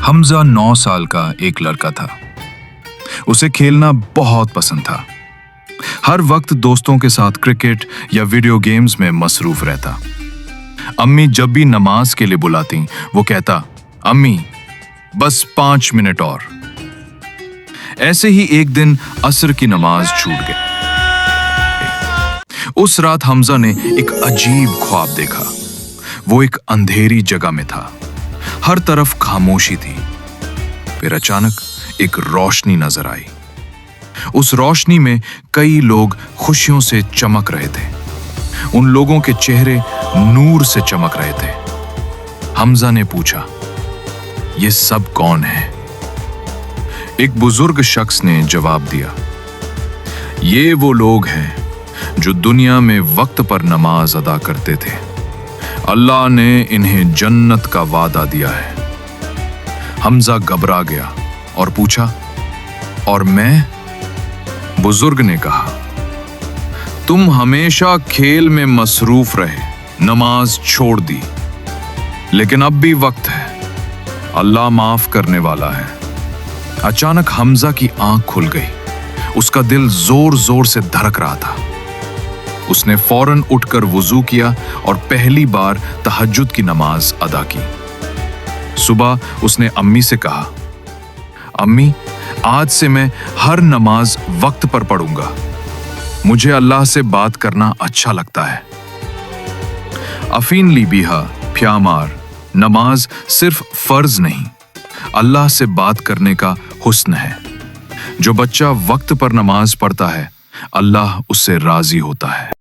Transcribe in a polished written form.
حمزہ 9 سال کا ایک لڑکا تھا۔ اسے کھیلنا بہت پسند تھا۔ ہر وقت دوستوں کے ساتھ کرکٹ یا ویڈیو گیمز میں مصروف رہتا۔ امی جب بھی نماز کے لیے بلاتی وہ کہتا، امی بس 5 منٹ اور۔ ایسے ہی ایک دن عصر کی نماز چھوٹ گئی۔ اس رات حمزہ نے ایک عجیب خواب دیکھا۔ وہ ایک اندھیری جگہ میں تھا، ہر طرف خاموشی تھی۔ پھر اچانک ایک روشنی نظر آئی۔ اس روشنی میں کئی لوگ خوشیوں سے چمک رہے تھے۔ ان لوگوں کے چہرے نور سے چمک رہے تھے۔ حمزہ نے پوچھا، یہ سب کون ہے؟ ایک بزرگ شخص نے جواب دیا، یہ وہ لوگ ہیں جو دنیا میں وقت پر نماز ادا کرتے تھے۔ اللہ نے انہیں جنت کا وعدہ دیا ہے۔ حمزہ گھبرا گیا اور پوچھا، اور میں؟ بزرگ نے کہا، تم ہمیشہ کھیل میں مصروف رہے، نماز چھوڑ دی، لیکن اب بھی وقت ہے، اللہ معاف کرنے والا ہے۔ اچانک حمزہ کی آنکھ کھل گئی۔ اس کا دل زور زور سے دھڑک رہا تھا۔ اس نے فوراً اٹھ کر وضو کیا اور پہلی بار تہجد کی نماز ادا کی۔ صبح اس نے امی سے کہا، امی آج سے میں ہر نماز وقت پر پڑھوں گا، مجھے اللہ سے بات کرنا اچھا لگتا ہے۔ افین لی بیہا پیامار، نماز صرف فرض نہیں، اللہ سے بات کرنے کا حسن ہے۔ جو بچہ وقت پر نماز پڑھتا ہے، اللہ اس سے راضی ہوتا ہے۔